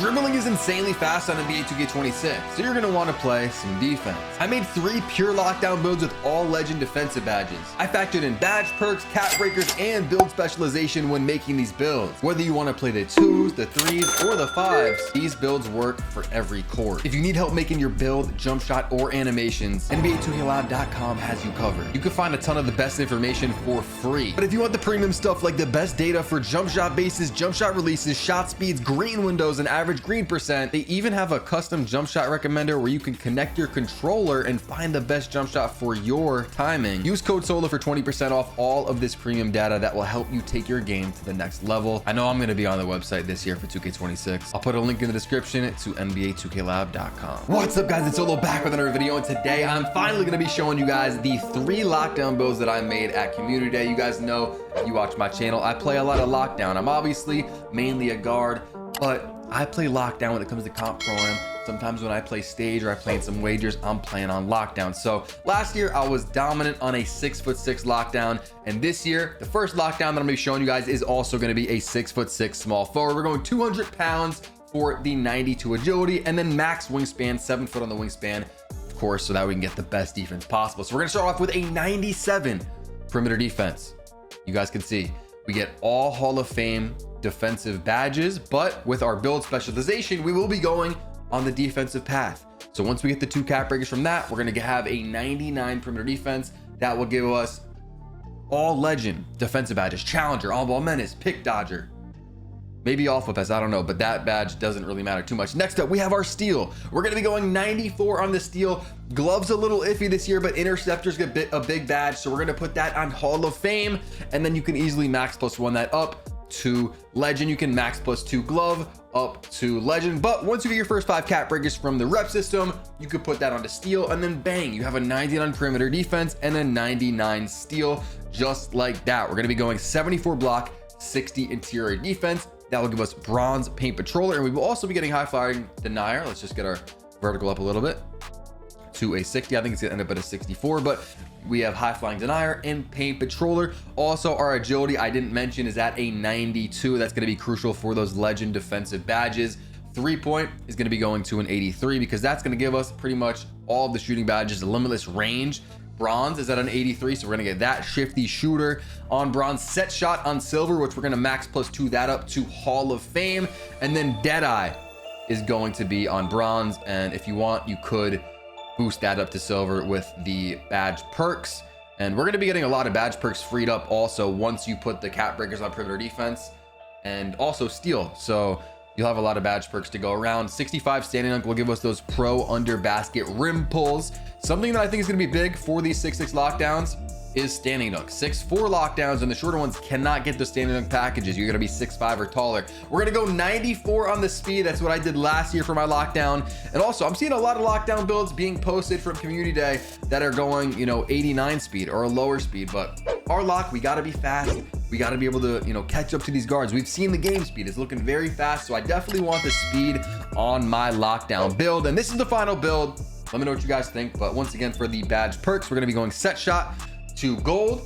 Dribbling is insanely fast on NBA 2K26, so you're going to want to play some defense. I made 3 pure lockdown builds with all legend defensive badges. I factored in badge perks, cap breakers, and build specialization when making these builds. Whether you want to play the 2s, the 3s, or the 5s, these builds work for every court. If you need help making your build, jump shot, or animations, NBA2K26.com has you covered. You can find a ton of the best information for free. But if you want the premium stuff like the best data for jump shot bases, jump shot releases, shot speeds, green windows, and average green percent, they even have a custom jump shot recommender where you can connect your controller and find the best jump shot for your timing. Use code SOLO for 20% off all of this premium data that will help you take your game to the next level. I know I'm going to be on the website this year for 2K26. I'll put a link in the description to NBA2K26.com. What's up, guys? It's Solo back with another video, and today I'm finally going to be showing you guys the 3 lockdown builds that I made at Community Day. You guys know, if you watch my channel, I play a lot of lockdown. I'm obviously mainly a guard, but I play lockdown when it comes to comp pro-am. Sometimes when I play stage or I play in some wagers, I'm playing on lockdown. So last year I was dominant on a 6'6" lockdown, and this year the first lockdown that I'm gonna be showing you guys is also gonna be a 6'6" small forward. We're going 200 pounds for the 92 agility, and then max wingspan, 7 foot on the wingspan, of course, so that we can get the best defense possible. So we're gonna start off with a 97 perimeter defense. You guys can see we get all Hall of Fame defensive badges, but with our build specialization, we will be going on the defensive path. So once we get the 2 cap breakers from that, we're gonna have a 99 perimeter defense that will give us all legend defensive badges: challenger, on-ball menace, pick dodger, maybe alpha pass, I don't know, but that badge doesn't really matter too much. Next up, we have our steal. We're gonna be going 94 on the steal. Gloves a little iffy this year, but interceptors get a big badge, so we're gonna put that on Hall of Fame, and then you can easily max +1 that up to legend. You can max +2 glove up to legend, but once you get your first 5 cap breakers from the rep system, you could put that onto steal, and then bang, you have a 99 perimeter defense and a 99 steal, just like that. We're gonna be going 74 block, 60 interior defense. That will give us bronze paint patroller, and we will also be getting high flying denier. Let's just get our vertical up a little bit to a 60. I think it's gonna end up at a 64, but we have high flying denier and paint patroller. Also, our agility, I didn't mention, is at a 92. That's going to be crucial for those legend defensive badges. 3-point is going to be going to an 83 because that's going to give us pretty much all of the shooting badges. Limitless range, bronze, is at an 83, so we're going to get that. Shifty shooter on bronze. Set shot on silver, which we're going to max +2 that up to Hall of Fame. And then Deadeye is going to be on bronze, and if you want, you could boost that up to silver with the badge perks. And we're going to be getting a lot of badge perks freed up also once you put the cap breakers on perimeter defense and also steal. So you'll have a lot of badge perks to go around. 65 standing dunk will give us those pro under basket rim pulls. Something that I think is going to be big for these 6'6" lockdowns is standing dunk. 6'4" lockdowns, and the shorter ones cannot get the standing dunk packages. You're gonna be 6'5" or taller. We're gonna go 94 on the speed. That's what I did last year for my lockdown. And also, I'm seeing a lot of lockdown builds being posted from Community Day that are going, 89 speed or a lower speed. But our lock, we gotta be fast. We gotta be able to, catch up to these guards. We've seen the game speed. It's looking very fast. So I definitely want the speed on my lockdown build. And this is the final build. Let me know what you guys think. But once again, for the badge perks, we're gonna be going set shot to gold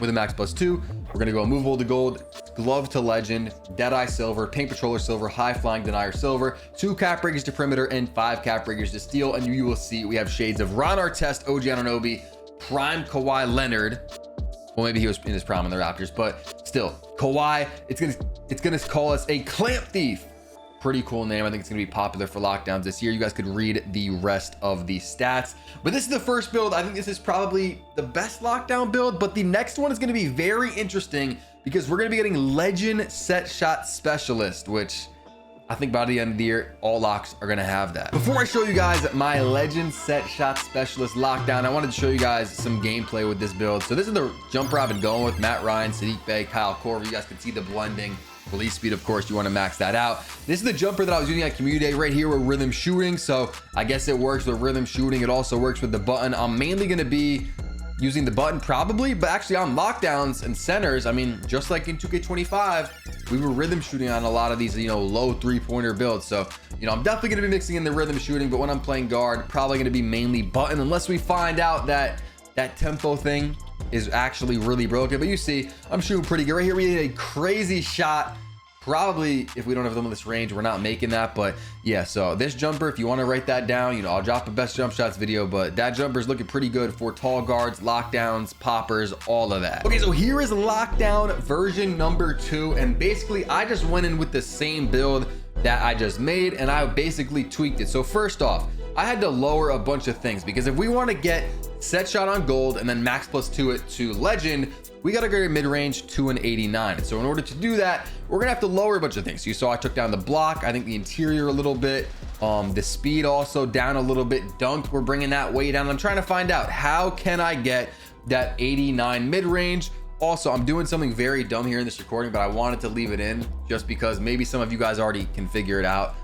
with a max +2. We're gonna go movable to gold, glove to legend, Deadeye silver, paint patroller silver, high flying denier silver, 2 cap breakers to perimeter, and 5 cap breakers to steal. And you will see we have shades of Ron Artest, OG Anunoby, prime Kawhi Leonard. Well, maybe he was in his prime in the Raptors, but still, Kawhi. It's gonna call us a clamp thief. Pretty cool name. I think it's gonna be popular for lockdowns this year. You guys could read the rest of the stats, but this is the first build. I think this is probably the best lockdown build, but the next one is gonna be very interesting because we're gonna be getting legend set shot specialist, which I think by the end of the year, all locks are gonna have that. Before I show you guys my legend set shot specialist lockdown, I wanted to show you guys some gameplay with this build. So this is the jumper I've been going with: Matt Ryan, Sadiq Bey, Kyle Korver. You guys can see the blending. Release speed, of course, you want to max that out. This is the jumper that I was using at Community Day right here with rhythm shooting. So I guess it works with rhythm shooting. It also works with the button. I'm mainly going to be using the button probably, but actually on lockdowns and centers, I mean, just like in 2K25, we were rhythm shooting on a lot of these, low 3-pointer builds. So, I'm definitely going to be mixing in the rhythm shooting, but when I'm playing guard, probably going to be mainly button, unless we find out that tempo thing is actually really broken. But you see, I'm shooting pretty good right here. We had a crazy shot Probably if we don't have limitless range, we're not making that. But yeah, so this jumper, if you want to write that down, you know, I'll drop a best jump shots video, but that jumper is looking pretty good for tall guards, lockdowns, poppers, all of that. Okay, so here is lockdown version number 2, and basically I just went in with the same build that I just made, and I basically tweaked it. So first off, I had to lower a bunch of things, because if we want to get set shot on gold and then max plus 2 it to legend, we got to go to mid-range to an 89. So in order to do that, we're gonna have to lower a bunch of things. So you saw I took down the block, I think the interior a little bit, the speed also down a little bit, dunk, we're bringing that way down. I'm trying to find out how can I get that 89 mid-range. Also, I'm doing something very dumb here in this recording, but I wanted to leave it in just because maybe some of you guys already can figure it out,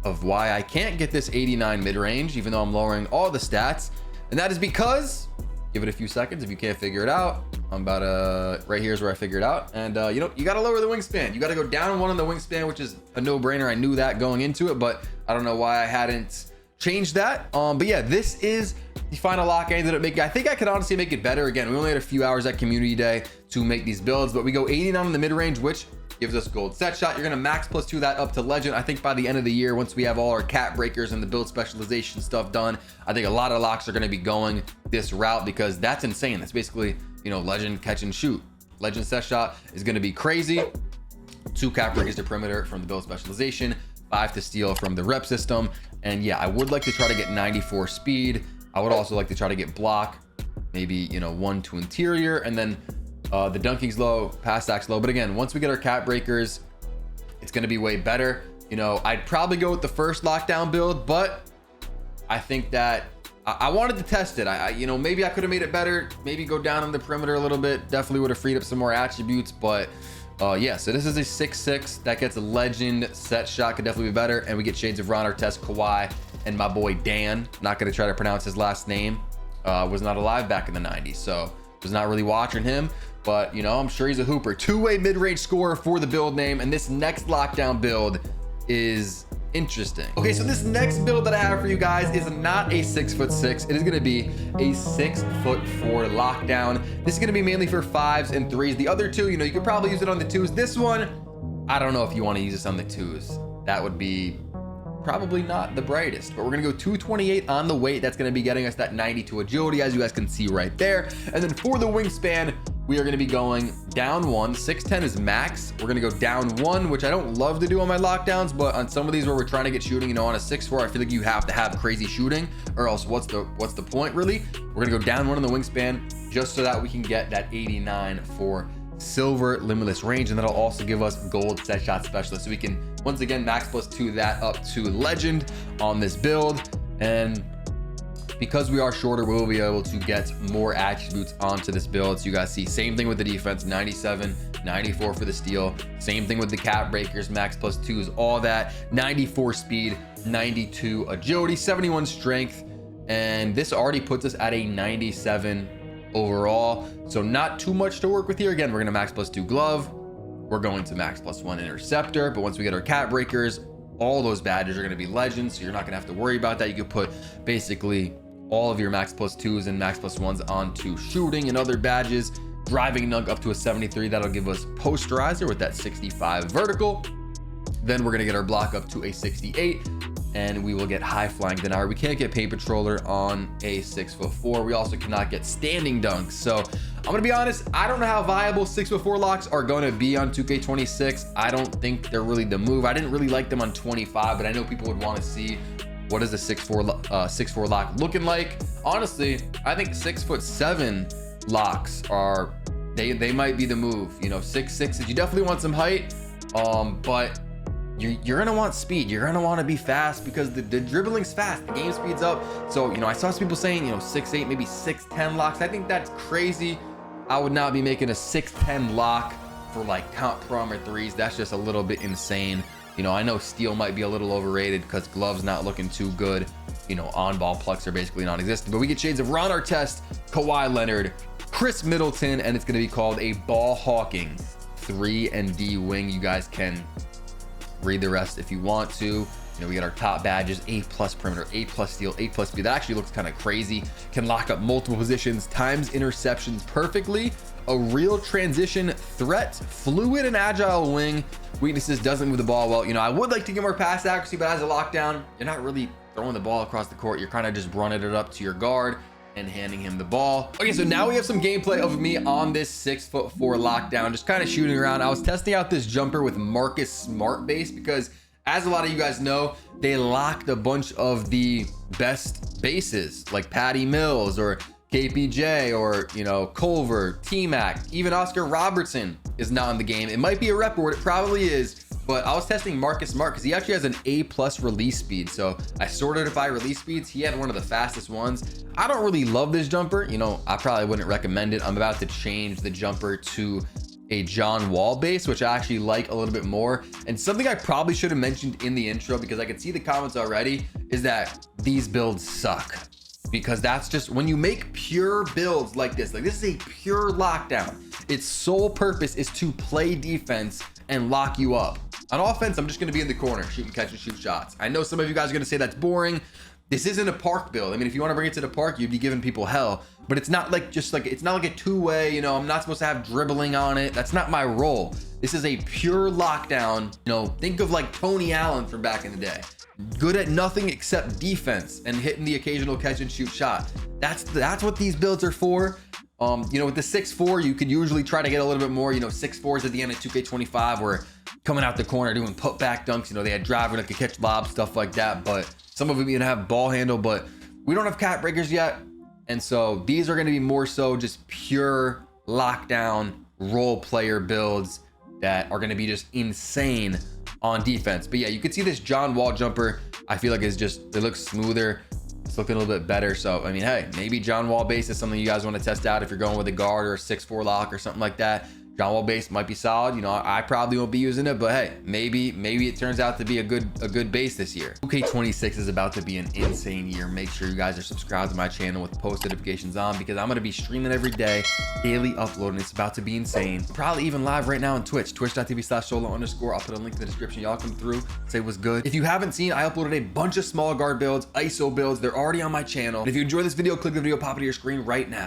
of why I can't get this 89 mid-range even though I'm lowering all the stats. And that is because, give it a few seconds if you can't figure it out. I'm about to, right here's where I figured out. And you know, you got to lower the wingspan. You got to go down 1 on the wingspan, which is a no-brainer. I knew that going into it, but I don't know why I hadn't changed that. But yeah, this is the final lock I ended up making. I think I could honestly make it better. Again, we only had a few hours at community day to make these builds, but we go 89 in the mid-range, which gives us gold set shot. You're gonna max plus 2 that up to legend. I think by the end of the year, once we have all our cap breakers and the build specialization stuff done, I think a lot of locks are gonna be going this route, because that's insane. That's basically, you know, legend catch and shoot. Legend set shot is gonna be crazy. 2 cap breakers to perimeter from the build specialization, 5 to steal from the rep system. And yeah, I would like to try to get 94 speed. I would also like to try to get block, maybe, you know, 1 to interior, and then the dunking's low, pass axe low. But again, once we get our cap breakers, it's going to be way better. You know, I'd probably go with the first lockdown build, but I think that I wanted to test it. You know, maybe I could have made it better, maybe go down on the perimeter a little bit. Definitely would have freed up some more attributes, but yeah, so this is a 6-6 that gets a legend set shot, could definitely be better. And we get shades of Ron Artest, Kawhi, and my boy Dan. Not going to try to pronounce his last name. Was not alive back in the 90s, so was not really watching him. But, you know, I'm sure he's a hooper. 2-way mid-range scorer for the build name. And this next lockdown build is interesting. Okay, so this next build that I have for you guys is not a 6'6". It is going to be a 6'4" lockdown. This is going to be mainly for 5s and 3s. The other 2, you know, you could probably use it on the 2s. This one, I don't know if you want to use this on the 2s. That would be probably not the brightest, but we're gonna go 228 on the weight. That's gonna be getting us that 92 agility, as you guys can see right there. And then for the wingspan, we are gonna be going down 1. 6'10" is max. We're gonna go down 1, which I don't love to do on my lockdowns, but on some of these where we're trying to get shooting, you know, on a 6'4", I feel like you have to have crazy shooting, or else what's the point really? We're gonna go down 1 on the wingspan just so that we can get that 89 for silver limitless range, and that'll also give us gold set shot specialist, so we can once again max plus 2 that up to legend on this build. And because we are shorter, we'll be able to get more attributes onto this build. So you guys see, same thing with the defense, 97, 94 for the steal, same thing with the cap breakers, max plus 2s, all that, 94 speed, 92 agility, 71 strength, and this already puts us at a 97 overall. So not too much to work with here. Again, we're gonna max plus 2 glove, we're going to max plus 1 interceptor, but once we get our cap breakers, all those badges are going to be legends, so you're not going to have to worry about that. You could put basically all of your max plus 2s and max plus 1s onto shooting and other badges. Driving nug up to a 73, that'll give us posterizer with that 65 vertical. Then we're going to get our block up to a 68, and we will get high flying denier. We can't get paint patroller on a 6'4". We also cannot get standing dunks. So I'm gonna be honest, I don't know how viable 6'4" locks are gonna be on 2K26. I don't think they're really the move. I didn't really like them on 25, but I know people would want to see what is the 6'4" lock looking like. Honestly, I think 6'7" locks are they might be the move. You know, 6'6" you definitely want some height, but you're gonna want speed. You're gonna want to be fast, because the dribbling's fast, the game speeds up. So, you know, I saw some people saying, you know, 6'8", maybe 6'10" locks. I think that's crazy. I would not be making a 6'10" lock for like comp prom or 3s. That's just a little bit insane. You know, I know steal might be a little overrated because gloves not looking too good. You know, on ball plucks are basically non-existent, but we get shades of Ron Artest, Kawhi Leonard, Chris Middleton, and it's going to be called a ball hawking 3 and D wing. You guys can read the rest if you want to. You know, we get our top badges, 8+ perimeter, 8+ steal, 8+ speed. That actually looks kind of crazy. Can lock up multiple positions, times interceptions perfectly. a real transition threat, fluid and agile wing. Weaknesses, doesn't move the ball well. You know, I would like to get more pass accuracy, but as a lockdown, you're not really throwing the ball across the court. You're kind of just running it up to your guard and handing him the ball. Okay, so now we have some gameplay of me on this 6'4" lockdown, just kind of shooting around. I was testing out this jumper with Marcus Smart base because, as a lot of you guys know, they locked a bunch of the best bases like Patty Mills or KPJ or, you know, Culver, T-Mac, even Oscar Robertson is not in the game. It might be a rep board, it probably is, but I was testing Marcus Smart because he actually has an A+ release speed. So I sorted it by release speeds. He had one of the fastest ones. I don't really love this jumper. You know, I probably wouldn't recommend it. I'm about to change the jumper to a John Wall base, which I actually like a little bit more. And something I probably should have mentioned in the intro, because I could see the comments already, is that these builds suck. Because that's just, when you make pure builds like this is a pure lockdown. Its sole purpose is to play defense and lock you up. On offense, I'm just gonna be in the corner, shoot and catch and shoot shots. I know some of you guys are gonna say that's boring. This isn't a park build. I mean, if you want to bring it to the park, you'd be giving people hell, but it's not like it's not like a two-way, you know, I'm not supposed to have dribbling on it. That's not my role. This is a pure lockdown. You know, think of like Tony Allen from back in the day. Good at nothing except defense and hitting the occasional catch and shoot shot. That's what these builds are for. You know, with the 6'4", you could usually try to get a little bit more, you know, 6'4s at the end of 2K25 where coming out the corner doing put back dunks, you know, they had driver that could catch lob, stuff like that. But some of them even have ball handle, but we don't have cat breakers yet. And so these are going to be more so just pure lockdown role player builds that are going to be just insane on defense. But yeah, you can see this John Wall jumper. I feel like it looks smoother. It's looking a little bit better. So, I mean, hey, maybe John Wall base is something you guys want to test out if you're going with a guard or a 6'4" lock or something like that. John Wall base might be solid. You know, I probably won't be using it, but hey, maybe it turns out to be a good base this year. 2K26 is about to be an insane year. Make sure you guys are subscribed to my channel with post notifications on, because I'm going to be streaming every day, daily uploading. It's about to be insane. Probably even live right now on Twitch, twitch.tv/solo_. I'll put a link in the description. Y'all come through, say what's good. If you haven't seen, I uploaded a bunch of small guard builds, ISO builds. They're already on my channel. And if you enjoy this video, click the video pop into your screen right now.